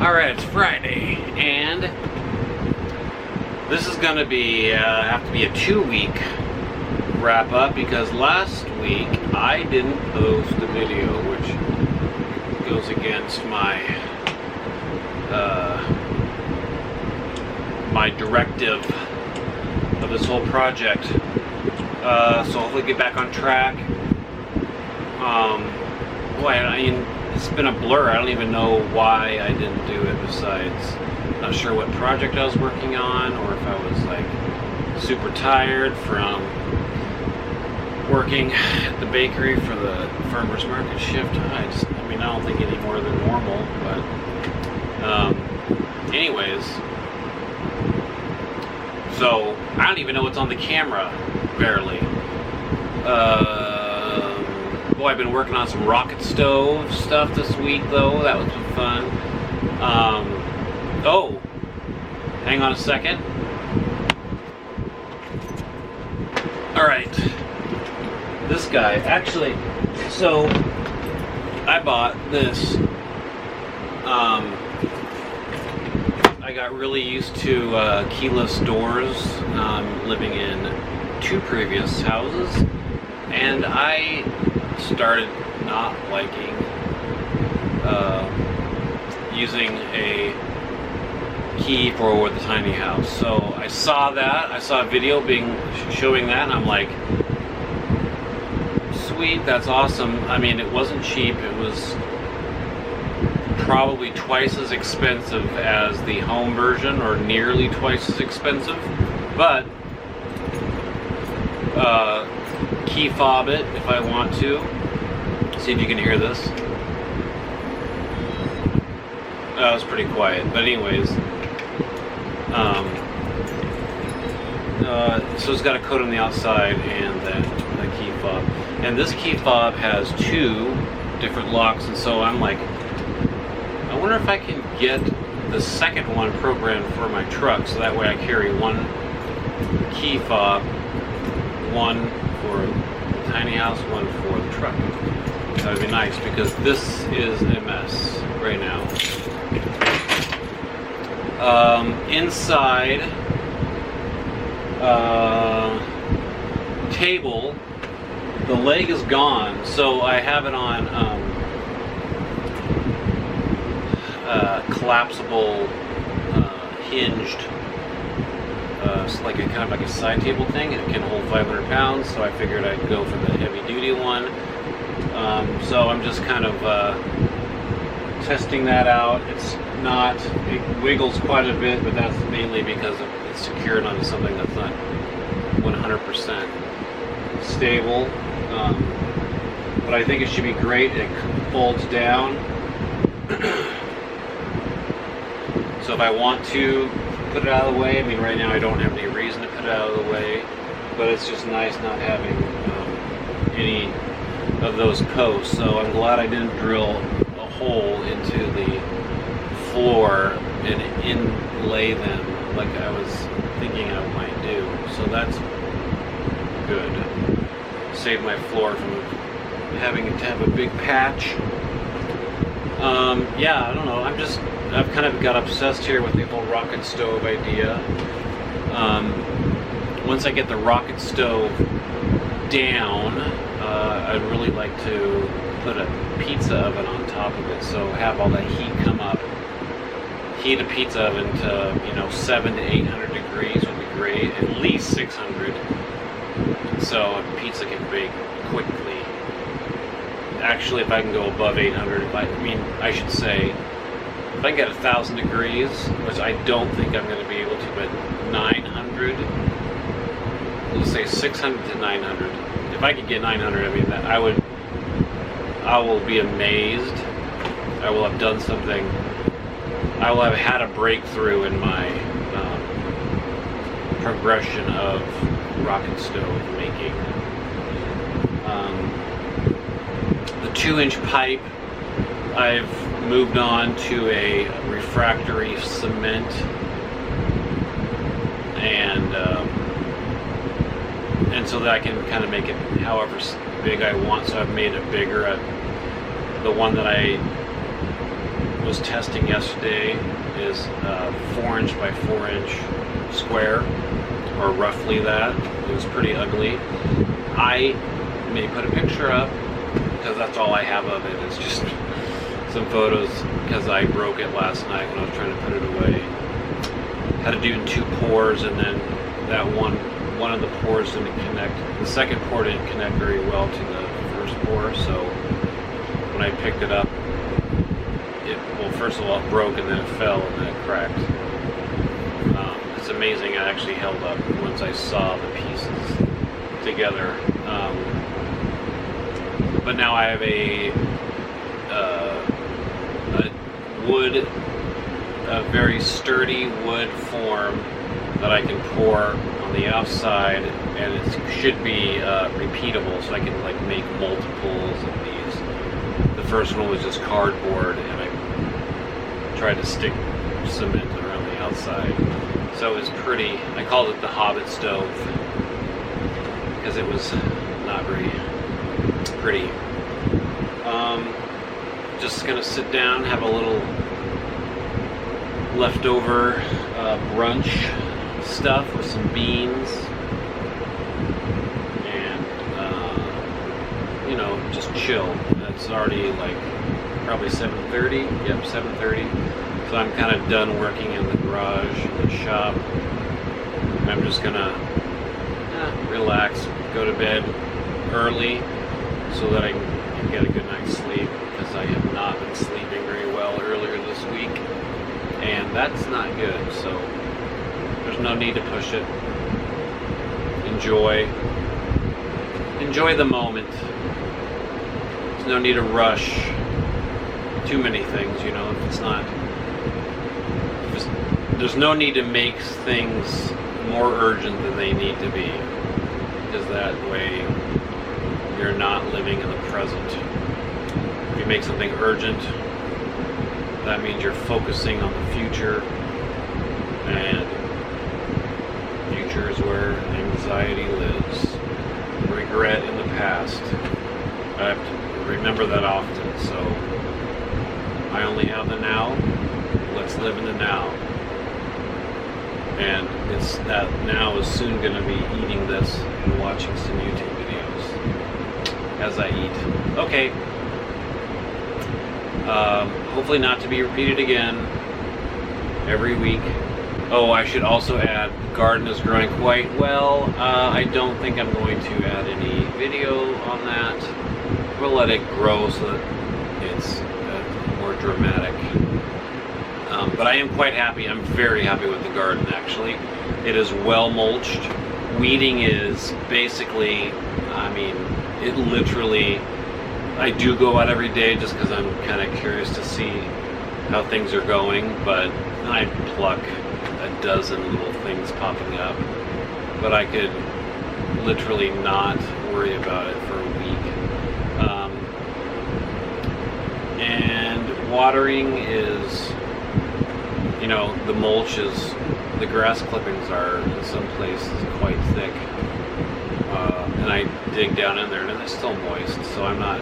Alright, it's Friday, and this is going to be, have to be a 2-week wrap up because last week I didn't post a video, which goes against my, my directive of this whole project. So hopefully get back on track. Boy, I mean, it's been a blur. I don't even know why I didn't do it, besides not sure what project I was working on, or if I was like super tired from working at the bakery for the farmer's market shift. I mean, I don't think any more than normal, but anyways, so I don't even know what's on the camera, barely. Boy, I've been working on some rocket stove stuff this week, though. That was fun. Oh, hang on a second. All right, this guy, actually, so I bought this. I got really used to keyless doors, living in 2 previous houses, and I started not liking using a key for the tiny house. So I saw a video showing that, and I'm like, sweet, that's awesome. I mean, it wasn't cheap. It was probably twice as expensive as the home version, or nearly twice as expensive, but key fob it if I want to. See if you can hear this. That was pretty quiet, but anyways, so it's got a coat on the outside and that key fob, and this key fob has 2 different locks, and so I'm like, I wonder if I can get the second one programmed for my truck, so that way I carry 1 key fob, 1 for the tiny house, 1 for the truck. That would be nice, because this is a mess right now. Inside table, the leg is gone, so I have it on collapsible, hinged. It's like kind of like a side table thing. It can hold 500 pounds, so I figured I'd go for the heavy duty one. So I'm just kind of testing that out. It wiggles quite a bit, but that's mainly because it's secured onto something that's not 100% stable. But I think it should be great. It folds down. So if I want to put it out of the way, I mean, right now I don't have any reason to put it out of the way, but it's just nice not having any of those posts. So I'm glad I didn't drill a hole into the floor and inlay them like I was thinking I might do. So that's good. Save my floor from having to have a big patch. Yeah, I don't know. I've kind of got obsessed here with the whole rocket stove idea. Once I get the rocket stove down, I'd really like to put a pizza oven on top of it, so have all that heat come up. Heat a pizza oven to 700 to 800 degrees would be great, at least 600, so a pizza can bake quickly. Actually, if I can go above 800, I should say, if I can get 1,000 degrees, which I don't think I'm going to be able to, but 900, let's say 600 to 900. If I could get 900, I mean, I will be amazed. I will have done something. I will have had a breakthrough in my progression of rocket stove making. The 2-inch pipe, I've moved on to a refractory cement, and so that I can kind of make it however big I want. So I've made it bigger. The one that I was testing yesterday is 4" by 4" square, or roughly that. It was pretty ugly. I may put a picture up because that's all I have of it. It's just some photos because I broke it last night when I was trying to put it away. Had to do 2 pours, and then that one of the pours didn't connect. The second pour didn't connect very well to the first pour, so when I picked it up, well, first of all, it broke, and then it fell, and then it cracked. It's amazing it actually held up once I saw the pieces together. But now I have a very sturdy wood form that I can pour on the outside, and it should be repeatable, so I can like make multiples of these. The first one was just cardboard, and I tried to stick cement around the outside. So it was pretty. I called it the Hobbit stove because it was not very pretty. Just gonna sit down, have a little leftover brunch stuff with some beans, and just chill. It's already like probably 7:30. Yep, 7:30. So I'm kind of done working in the garage, in the shop. I'm just gonna relax, go to bed early so that I can get a good night's sleep, because I have not been sleeping very well earlier this week, and that's not good. So there's no need to push it. Enjoy the moment. There's no need to rush too many things, if it's not. There's no need to make things more urgent than they need to be, because that way you're not living in the present. If you make something urgent, that means you're focusing on the future, and the future is where anxiety lives. Regret in the past. I have to remember that often, so I only have the now. Let's live in the now. And it's that now is soon going to be eating this and watching some YouTube videos as I eat. Okay. Hopefully not to be repeated again every week. Oh, I should also add, the garden is growing quite well. I don't think I'm going to add any video on that. We'll let it grow so that it's more dramatic. But I am quite happy. I'm very happy with the garden, actually. It is well mulched. Weeding is basically, it literally, I do go out every day just because I'm kind of curious to see how things are going, but I pluck a dozen little things popping up. But I could literally not worry about it for a week. And watering is, the mulch is, the grass clippings are in some places quite thick, and I dig down in there and it's still moist, so I'm not,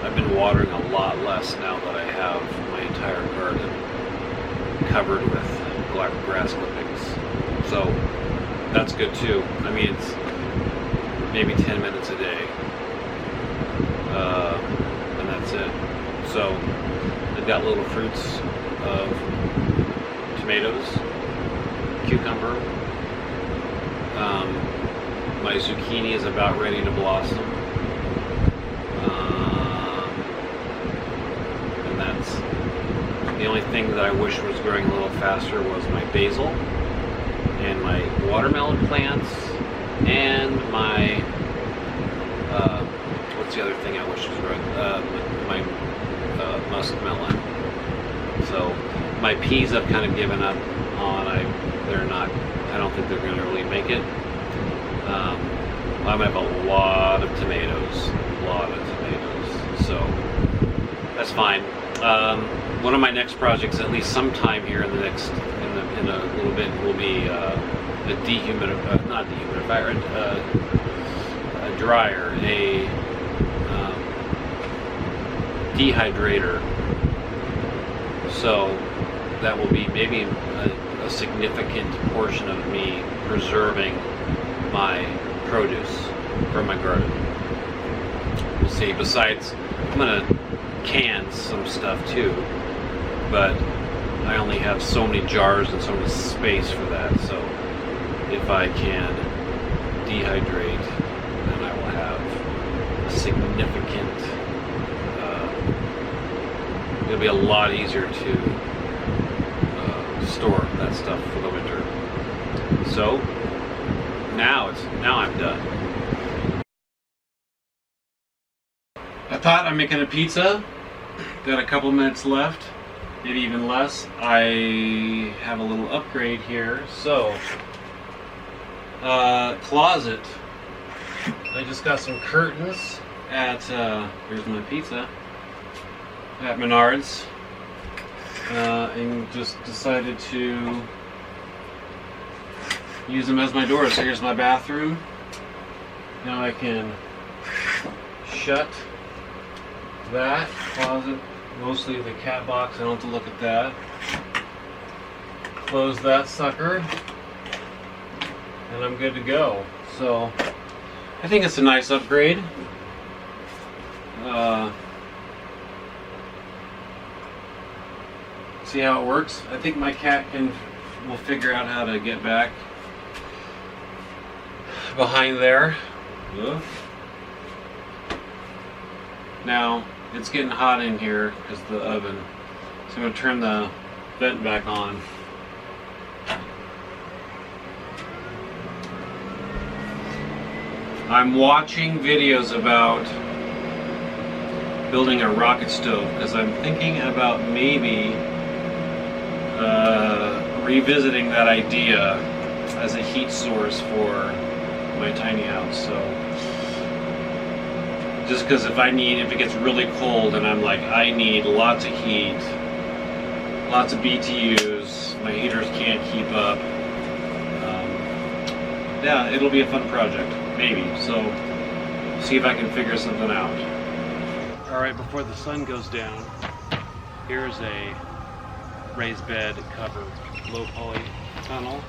I've been watering a lot less now that I have my entire garden covered with grass clippings, so that's good too. It's maybe 10 minutes a day, and that's it. So I've got little fruits of tomatoes, cucumber. My zucchini is about ready to blossom. And that's the only thing that I wish was growing a little faster was my basil and my watermelon plants and my what's the other thing I wish was growing? My muskmelon. So my peas I've kind of given up on. I don't think they're going to really make it. I have a lot of tomatoes, so that's fine. One of my next projects, at least sometime here in a little bit, will be a dehumidifier, a dryer, a muskmelon. So, that's fine. dehydrator. So that will be maybe a significant portion of me preserving my produce from my garden. We'll see. Besides, I'm gonna can some stuff too, but I only have so many jars and so much space for that. So if I can dehydrate, then I will have a significant, it'll be a lot easier to store that stuff for the winter. So now I'm done. I thought I'm making a pizza. Got a couple minutes left, maybe even less. I have a little upgrade here. So, closet. I just got some curtains at, here's my pizza, at Menards. And just decided to use them as my doors. So here's my bathroom. Now I can shut that closet, mostly the cat box. I don't have to look at that. Close that sucker, and I'm good to go. So I think it's a nice upgrade. See how it works. I think my cat will figure out how to get back behind there. Now it's getting hot in here because of the oven, so I'm going to turn the vent back on. I'm watching videos about building a rocket stove because I'm thinking about maybe revisiting that idea as a heat source for my tiny house. So just because if it gets really cold and I'm like, I need lots of heat, lots of BTUs, my heaters can't keep up. Yeah, it'll be a fun project, maybe. So see if I can figure something out. All right, before the sun goes down, here's a raised bed cover, low poly tunnel,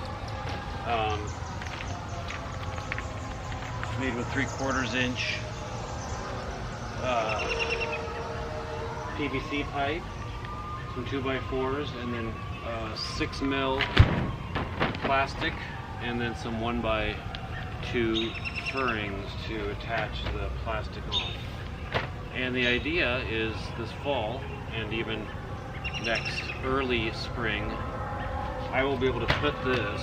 made with 3/4 inch PVC pipe, some 2x4s, and then 6 mil plastic, and then some 1x2 furrings to attach the plastic on. And the idea is this fall and even next early spring, I will be able to put this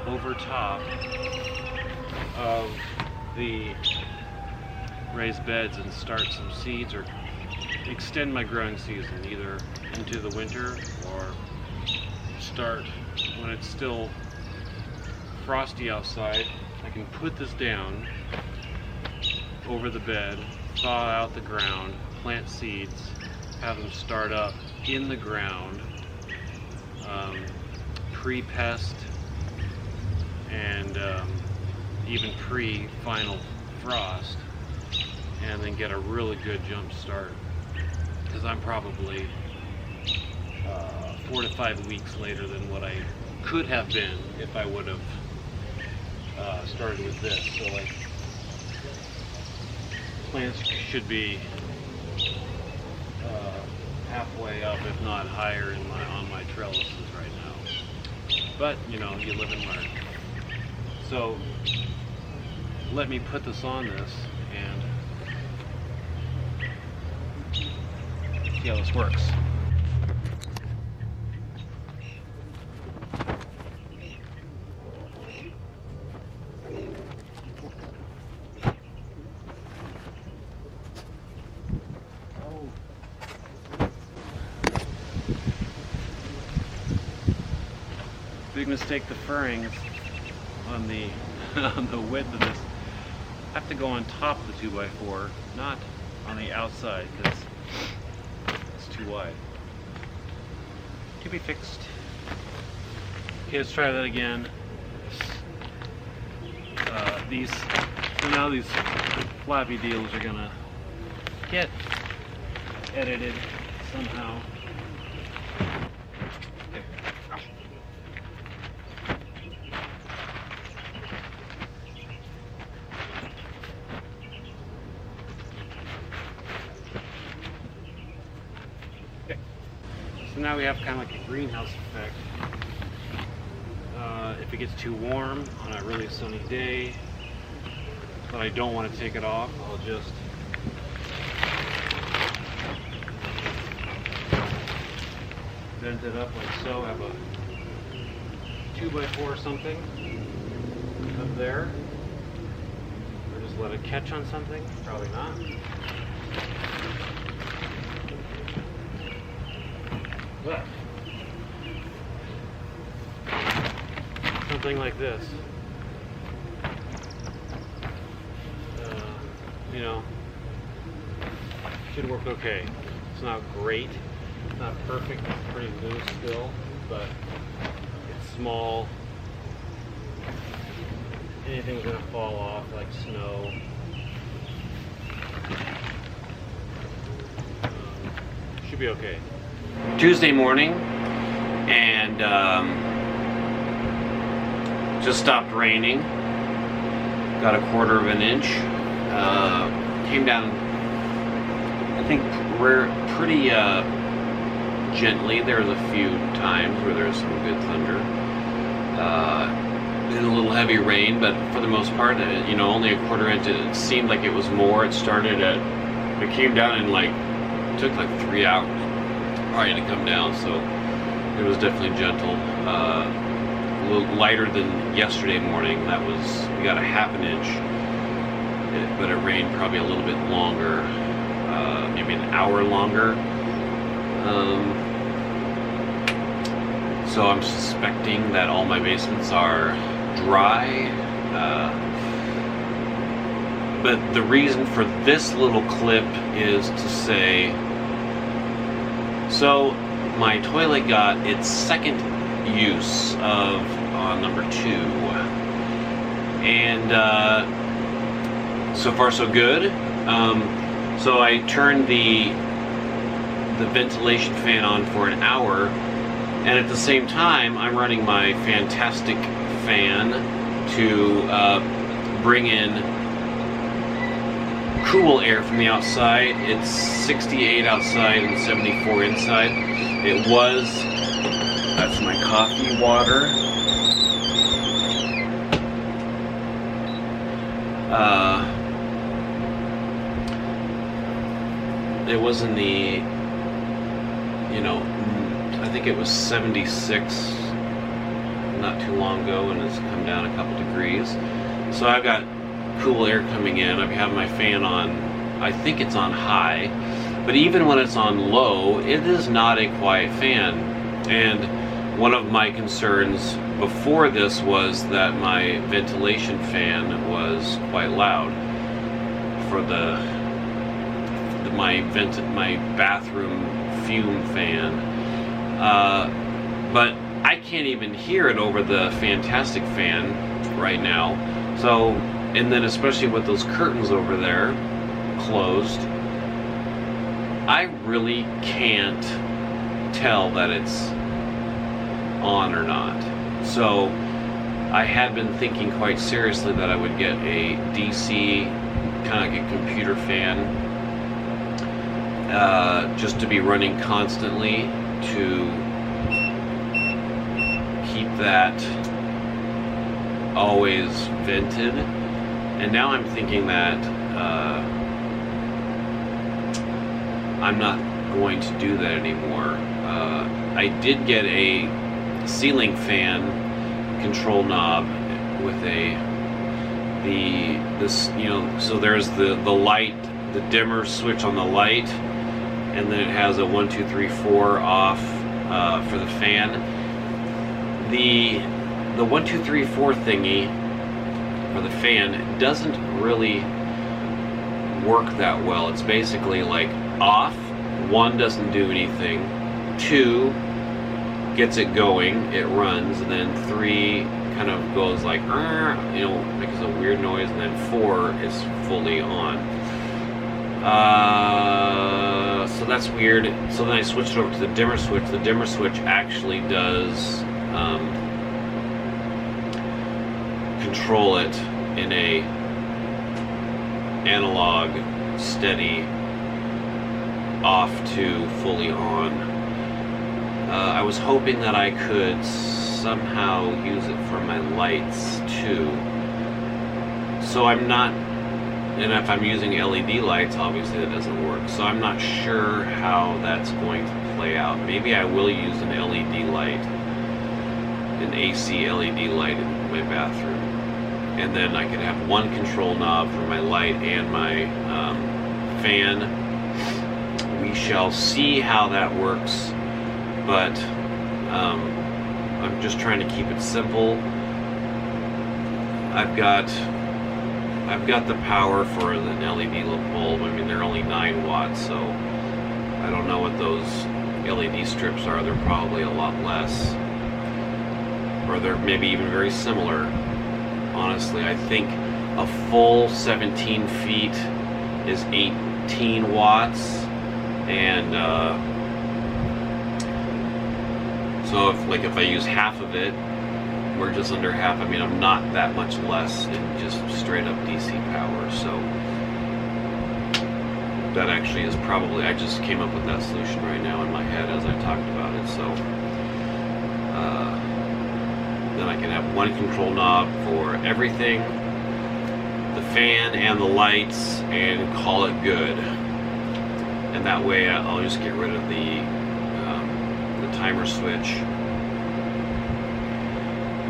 over top of the raised beds and start some seeds, or extend my growing season either into the winter or start when it's still frosty outside. I can put this down over the bed, thaw out the ground, plant seeds, have them start up in the ground, pre-pest and even pre-final frost, and then get a really good jump start, because I'm probably 4 to 5 weeks later than what I could have been if I would have started with this. So like, plants should be halfway up, if not higher, on my trellises right now. But you know, you live and learn. So let me put this on this and see how this works. Big mistake, the furring on the on the width of this. I have to go on top of the 2x4, not on the outside, because it's too wide. To be fixed. Okay, let's try that again. So now these flappy deals are gonna get edited somehow. Okay. So now we have kind of like a greenhouse effect. If it gets too warm on a really sunny day, but I don't want to take it off, I'll just vent it up like so. Have a 2x4 or something up there, or just let it catch on something. Probably not. But something like this, you know, should work okay. It's not great, it's not perfect, it's pretty loose still, but it's small. Anything's gonna fall off like snow. Should be okay. Tuesday morning, and just stopped raining. Got a 1/4 inch. Came down, I think, pretty gently. There was a few times where there was some good thunder. And a little heavy rain, but for the most part, you know, only a 1/4 inch. It seemed like it was more. It started at, it came down in like, it took like 3 hours probably to come down, so it was definitely gentle. A little lighter than yesterday morning. That was, we got a 1/2 inch, but it rained probably a little bit longer, maybe an hour longer. So I'm suspecting that all my basements are dry. But the reason for this little clip is to say, so my toilet got its second use of number 2, and so far so good. So I turned the ventilation fan on for an hour, and at the same time I'm running my fantastic fan to bring in cool air from the outside. It's 68 outside and 74 inside. It was, that's my coffee water. It was in the, you know, I think it was 76 not too long ago, and it's come down a couple degrees. So I've got cool air coming in. I have my fan on, I think it's on high, but even when it's on low, it is not a quiet fan. And one of my concerns before this was that my ventilation fan was quite loud for my bathroom fume fan. But I can't even hear it over the fantastic fan right now. So, and then especially with those curtains over there closed, I really can't tell that it's on or not. So I had been thinking quite seriously that I would get a DC, kind of like a computer fan, just to be running constantly to keep that always vented. And now I'm thinking that I'm not going to do that anymore. I did get a ceiling fan control knob with this, you know, so there's the light, the dimmer switch on the light, and then it has a 1, 2, 3, 4 off for the fan. The 1, 2, 3, 4 thingy for the fan doesn't really work that well. It's basically like off, 1 doesn't do anything, 2 gets it going, it runs, and then 3 kind of goes like, you know, makes a weird noise, and then 4 is fully on. So that's weird. So then I switched over to the dimmer switch. The dimmer switch actually does control it in a analog steady off to fully on. I was hoping that I could somehow use it for my lights too. So I'm not, and if I'm using LED lights, obviously that doesn't work. So I'm not sure how that's going to play out. Maybe I will use an LED light, an AC LED light in my bathroom. And then I could have one control knob for my light and my fan. We shall see how that works, but I'm just trying to keep it simple. I've got the power for an LED bulb. I mean, they're only 9 watts, so I don't know what those LED strips are. They're probably a lot less, or they're maybe even very similar. Honestly, I think a full 17 feet is 18 watts, and so if I use half of it, we're just under half. I mean, I'm not that much less in just straight up DC power. So that actually is probably, I just came up with that solution right now in my head as I talked about it. So then I can have one control knob for everything, the fan and the lights, and call it good. And that way I'll just get rid of the timer switch,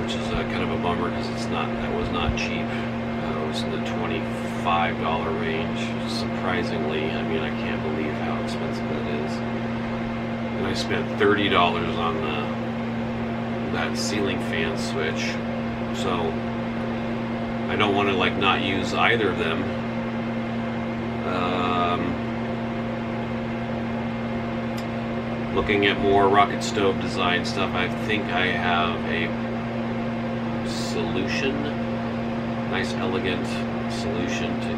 which is kind of a bummer because that was not cheap. It was in the $25 range. Surprisingly, I mean, I can't believe how expensive it is. And I spent $30 on that ceiling fan switch, so I don't want to not use either of them. Looking at more rocket stove design stuff, I think I have a solution, nice elegant solution to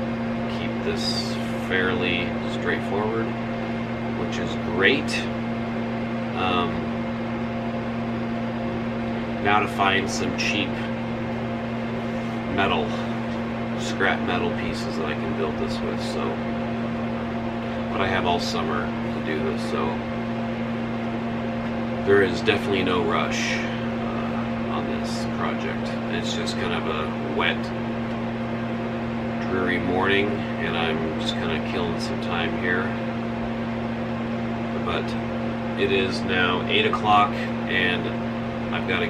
keep this fairly straightforward, which is great. Now to find some cheap metal, scrap metal pieces that I can build this with. So, but I have all summer to do this, so there is definitely no rush on this project. It's just kind of a wet, dreary morning, and I'm just kind of killing some time here. But it is now 8 o'clock, and I've got to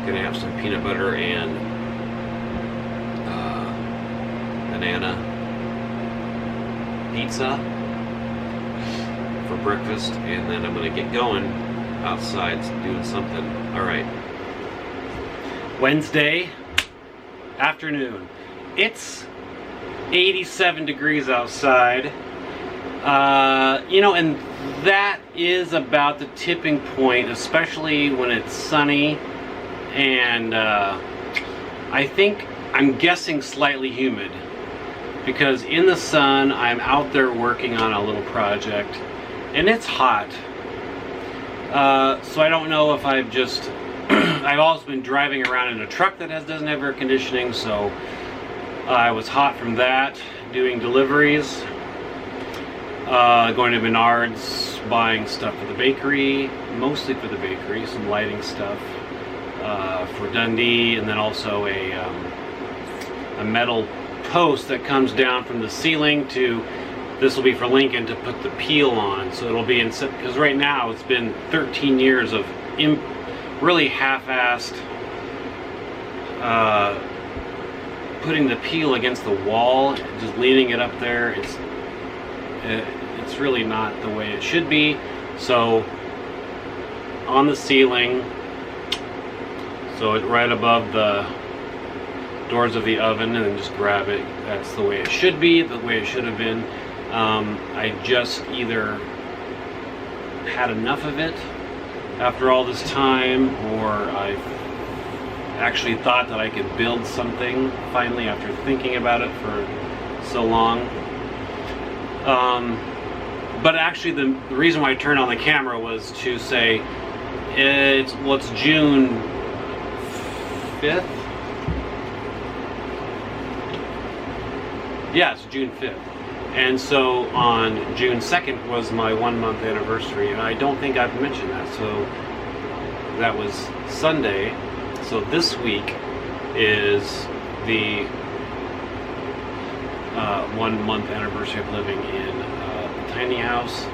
gonna have some peanut butter and banana pizza for breakfast, and then I'm gonna get going outside doing something. All right, Wednesday afternoon. It's 87 degrees outside. And that is about the tipping point, especially when it's sunny, and I'm guessing slightly humid, because in the sun I'm out there working on a little project and it's hot. So I don't know if I've just I've also been driving around in a truck that doesn't have air conditioning, so I was hot from that, doing deliveries, going to Menards, buying stuff for the bakery, mostly for the bakery, some lighting stuff for Dundee, and then also a metal post that comes down from the ceiling to, this will be for Lincoln to put the peel on. So it'll be because right now it's been 13 years of really half-assed putting the peel against the wall, just leaning it up there. It's really not the way it should be. So on the ceiling, so it's right above the doors of the oven, and then just grab it. That's the way it should be, the way it should have been. I just either had enough of it after all this time, or I actually thought that I could build something finally after thinking about it for so long. But actually, the reason why I turned on the camera was to say it's June 5th. Yeah, it's June 5th. And so on June 2nd was my 1 month anniversary, and I don't think I've mentioned that. So that was Sunday. So this week is the 1 month anniversary of living in the tiny house.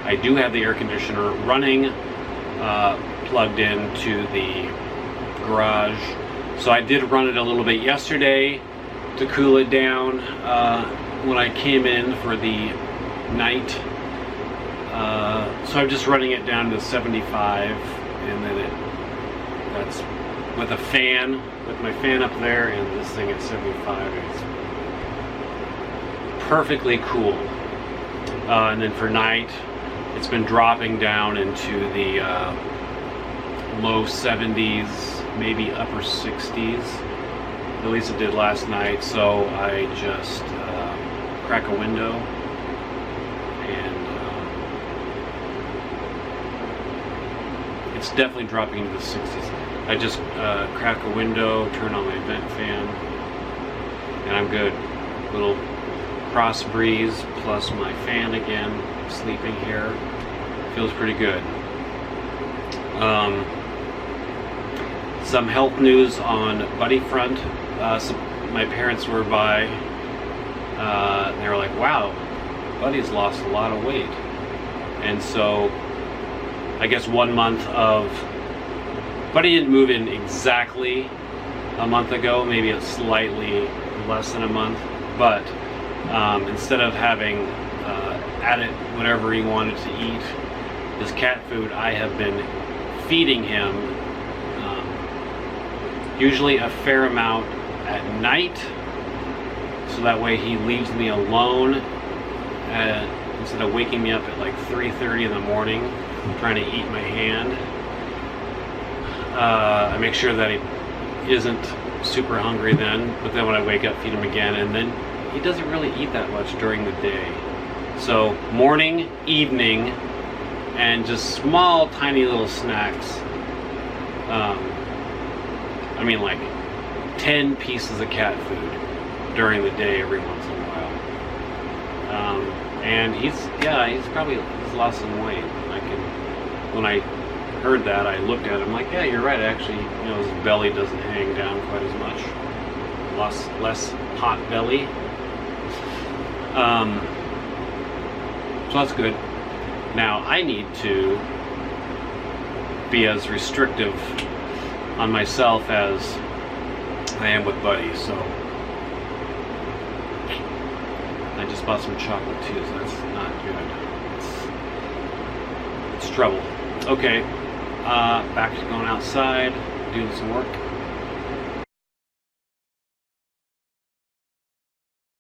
I do have the air conditioner running, plugged into the garage. So I did run it a little bit yesterday to cool it down when I came in for the night. So I'm just running it down to 75, and then that's with a fan, with my fan up there, and this thing at 75. It's perfectly cool. And then for night, it's been dropping down into the low 70s, maybe upper 60s. At least it did last night. So I just crack a window and it's definitely dropping into the 60s. I just crack a window, turn on my vent fan, and I'm good. Little cross breeze plus my fan again, sleeping here. Feels pretty good. Some health news on Buddy front. So my parents were by. They were like, wow, Buddy's lost a lot of weight. And so I guess 1 month of Buddy didn't move in exactly a month ago, maybe it's slightly less than a month, but instead of having added whatever he wanted to eat, his cat food, I have been feeding him usually a fair amount at night, so that way he leaves me alone instead of waking me up at like 3:30 in the morning trying to eat my hand. I make sure that he isn't super hungry then, but then when I wake up, feed him again, and then he doesn't really eat that much during the day. So morning, evening, and just small, tiny little snacks. I mean, like 10 pieces of cat food during the day every once in a while. And he's lost some weight. When I heard that, I looked at him like, yeah, you're right. Actually, his belly doesn't hang down quite as much. Less pot belly. So that's good. Now I need to be as restrictive on myself as I am with Buddy. So I just bought some chocolate too, so that's not good. It's trouble. Okay, back to going outside, doing some work.